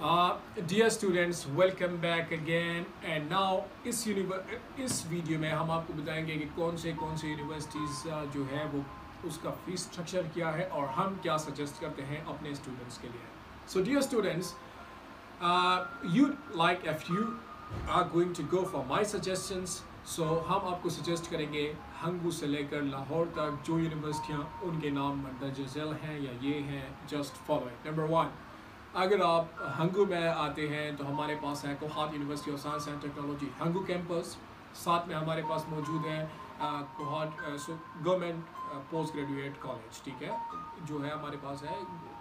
Dear students, welcome back again and now इस video में हम आपको बताएंगे कि कौन से यूनिवर्सिटीज़ जो है वो उसका फीस स्ट्रक्चर क्या है और हम क्या सजेस्ट करते हैं अपने स्टूडेंट्स के लिए. So dear students, you like if you are going to go for my suggestions, so हम आपको सजेस्ट करेंगे हंगू से लेकर लाहौर तक जो यूनिवर्सिटियाँ उनके नाम दर्ज झैल हैं या ये हैं. Just follow it. नंबर 1, अगर आप हंगू में आते हैं तो हमारे पास है Kohat university of science and technology Hangu campus. साथ में हमारे पास मौजूद है Kohat government post graduate college. ठीक है, जो है हमारे पास है,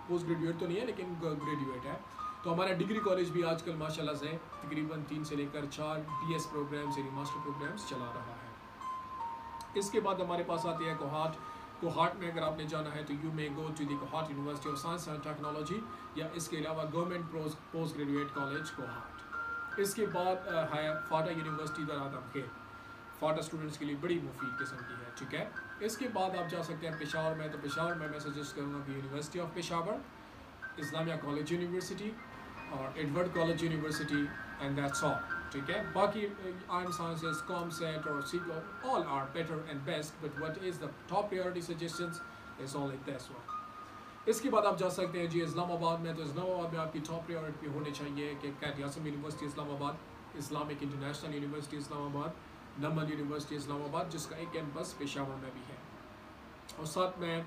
पोस्ट ग्रेजुएट तो नहीं है लेकिन ग्रेजुएट है. तो हमारा डिग्री कॉलेज भी आजकल माशाल्लाह से तकरीबन 3 से लेकर 4 BS प्रोग्राम्स यानी मास्टर प्रोग्राम्स चला रहा है. इसके बाद हमारे पास आती है कोहाट में अगर आपने जाना है तो you may go to the Kohat university of science and technology, या इसके अलावा government post graduate college Kohat. इसके बाद है फाटा यूनिवर्सिटी दरादम. फाटा स्टूडेंट्स के लिए बड़ी मुफीद किस्म की है. ठीक है, इसके बाद आप जा सकते हैं पेशावर में. तो पेशावर में मैं सजेस्ट करूँगा कि university of Peshawar, Islamia college university और Edward college university and that's all. ठीक है, बाकी आर्म साइंसेस, कॉमसेट और सीको all are better and best, but what is the top priority suggestions is only this one. इसके बाद आप जा सकते हैं जी इस्लामाबाद में. तो इस्लामाबाद में आपकी टॉप प्रायोरिटी होनी चाहिए कि कैट यासिम university Islamabad, Islamic international university Islamabad, Namal university Islamabad जिसका एक कैंपस पेशावर में भी है. और साथ में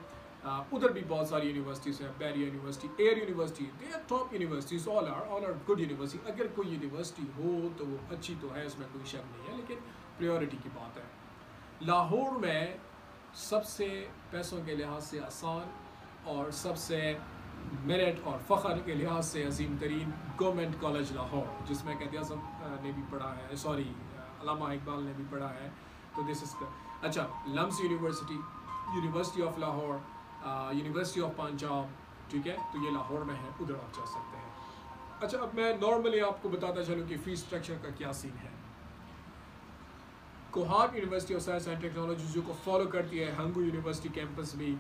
उधर भी बहुत सारी यूनिवर्सिटीज़ हैं, Bahria university, air university, they are top universities, all are good university. अगर कोई यूनिवर्सिटी हो तो वो अच्छी तो है, उसमें कोई शक नहीं है, लेकिन प्रायोरिटी की बात है. लाहौर में सबसे पैसों के लिहाज से आसान और सबसे मेरिट और फ़ख्र के लिहाज से अजीम तरीन गवर्नमेंट कॉलेज लाहौर, जिसमें कैद आज़म ने भी पढ़ा है, सॉरी अल्लामा इकबाल ने भी पढ़ा है. तो दिस इज़ अच्छा. LUMS university, university of Lahore, university of Punjab. ठीक है, तो ये लाहौर में है, उधर आप जा सकते हैं. अच्छा, अब मैं नॉर्मली आपको बताता चलूँ कि फ़ीस स्ट्रक्चर का क्या सीन है. Kohat university of science and technology जो को फॉलो करती है हंगू यूनिवर्सिटी कैंपस भी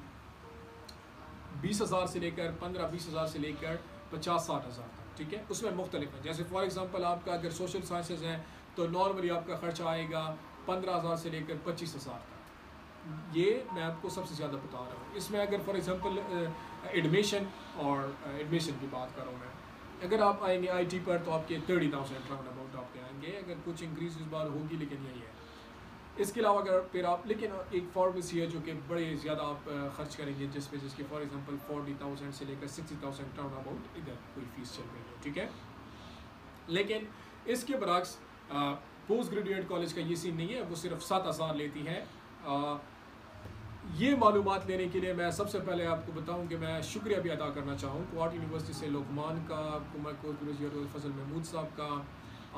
20,000 से लेकर 15-20 हज़ार से लेकर 50-60 हज़ार तक. ठीक है, उसमें मुख्तलिफ है. जैसे फॉर एग्जांपल आपका अगर सोशल साइंसेज हैं तो नॉर्मली आपका खर्चा आएगा 15,000 से लेकर 25,000 तक. ये मैं आपको सबसे ज़्यादा बता रहा हूँ. इसमें अगर फॉर एग्जांपल एडमिशन की बात करूँ मैं, अगर आप आएंगे IT पर तो आपके 30,000 राउंड अबाउट आपके आएंगे. अगर कुछ इंक्रीज इस बार होगी लेकिन यही है. इसके अलावा अगर फिर आप, लेकिन एक फार्मेसी है जो कि बड़े ज़्यादा आप खर्च करेंगे जिसकी फॉर एग्जांपल 40,000 से लेकर 60,000 राउंड अबाउट इधर कोई फीस चल रही है. ठीक है, लेकिन इसके बरक्स पोस्ट ग्रेजुएट कॉलेज का ये सीन नहीं है, वो सिर्फ 7,000 लेती है. ये मालूमात लेने के लिए मैं सबसे पहले आपको बताऊं कि मैं शुक्रिया भी अदा करना चाहूँ कोहाट यूनिवर्सिटी से लोकमान का, फजल महमूद साहब का,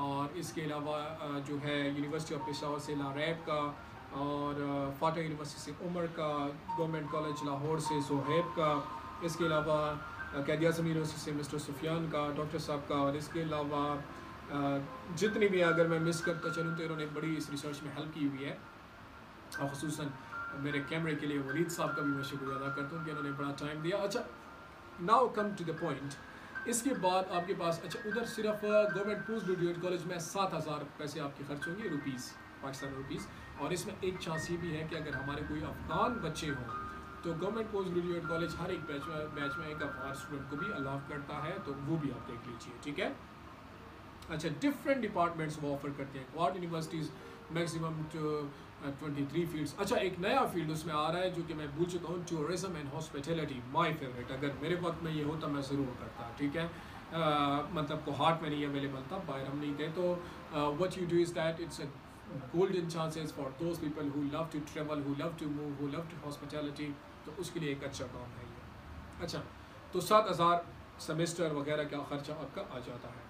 और इसके अलावा जो है यूनिवर्सिटी ऑफ पेशावर से लारैब का, और फाटा यूनिवर्सिटी से उमर का, गवर्नमेंट कॉलेज लाहौर से सोहेब का, इसके अलावा कैद आज़म यूनिवर्सिटी से मिस्टर सुफियान का, डॉक्टर साहब का, और इसके अलावा जितनी भी अगर मैं मिस करता चलूँ तो इन्होंने बड़ी इस रिसर्च में हेल्प की हुई है. और ख़ुसूसन मेरे कैमरे के लिए वलीद साहब का भी मैं शुक्रिया अदा करता हूँ कि उन्होंने बड़ा टाइम दिया. अच्छा, now come to the point. इसके बाद आपके पास, अच्छा, उधर सिर्फ गवर्नमेंट पोस्ट ग्रेजुएट कॉलेज में 7,000 पैसे आपके खर्च होंगे, रुपीज़, पाकिस्तानी रुपीज़. और इसमें एक चांस ये भी है कि अगर हमारे कोई अफ़गान बच्चे हों तो गवर्नमेंट पोस्ट ग्रेजुएट कॉलेज हर एक बैच में एक अफ़गान स्टूडेंट को भी अलाउ करता है, तो वो भी आप देख लीजिए. ठीक है, अच्छा, डिफरेंट डिपार्टमेंट्स वो ऑफर करते हैं. Kohat universities maximum 23 fields. अच्छा, एक नया फील्ड उसमें आ रहा है जो कि मैं भूल चुका हूँ, tourism and hospitality, my favourite. अगर मेरे वक्त में ये होता मैं ज़रूर करता. ठीक है, मतलब कोहाट में नहीं अवेलेबल था, बाहर हम नहीं थे. तो what you do is that it's a golden chances for those people who love to travel, who love to move, who love to hospitality. तो उसके लिए एक अच्छा काम है ये. अच्छा, तो 7,000 सेमेस्टर वगैरह का खर्चा आपका आ जाता है.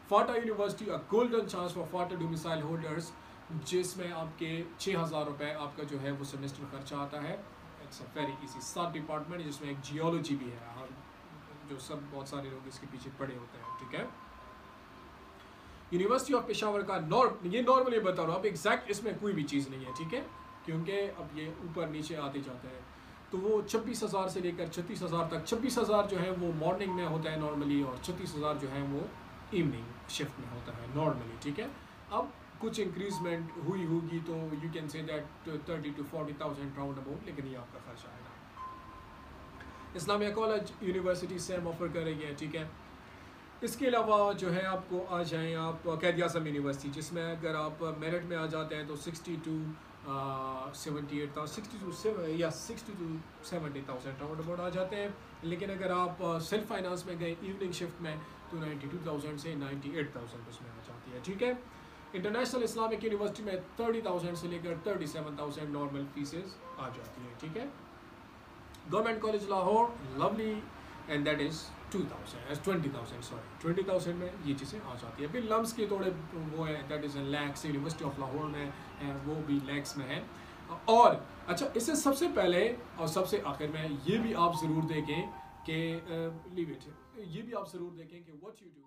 FATA university a golden chance for FATA domicile holders, जिसमें आपके 6,000 रुपये आपका जो है वो सेमेस्टर खर्चा आता है. It's a very easy. 7 department जिसमें एक जियोलॉजी भी है, जो सब बहुत सारे लोग इसके पीछे पड़े होते हैं. ठीक है, यूनिवर्सिटी ऑफ पेशावर का ये नॉर्मली बता रहा हूँ, अब एग्जैक्ट इसमें कोई भी चीज़ नहीं है. ठीक है, क्योंकि अब ये ऊपर नीचे आते जाते हैं. تو وہ 26,000 سے لے کر 36,000 تک. 26,000 جو ہے وہ مارننگ میں ہوتا ہے نارملی, اور 36,000 جو ہے وہ ایوننگ شفٹ میں ہوتا ہے نارملی, ٹھیک ہے. اب کچھ انکریزمنٹ ہوئی ہوگی تو you can say that 30 to 40,000 round about, لیکن یہ آپ کا خرچ آئے گا. اسلامیہ کالج یونیورسٹی سیم آفر کرے گی, ٹھیک ہے. اس کے علاوہ جو ہے آپ کو آ جائیں آپ قائد اعظم یونیورسٹی, جس میں اگر آپ میرٹ میں آ جاتے ہیں تو 60 to 78,000 60 to 70,000 round about a جاتے ہیں. لیکن اگر آپ سیلف فائنانس میں گئے ایوننگ شفٹ میں تو 92,000 سے 98,000 اس میں آ جاتی ہے, ٹھیک ہے. انٹرنیشنل اسلامک یونیورسٹی میں 30,000 سے لے کر 37,000 نارمل فیسز آ جاتی ہے, ٹھیک ہے. Government college Lahore lovely and that is 20,000 میں یہ چیزیں آ جاتی ہے. پھر لمس کے تھوڑے وہ ہے, دیٹ از لیکس, یونیورسٹی آف لاہور میں وہ بھی لیکس میں ہے. اور اچھا, اس سے سب سے پہلے اور سب سے آخر میں یہ بھی آپ ضرور دیکھیں کہ واٹ یو ڈو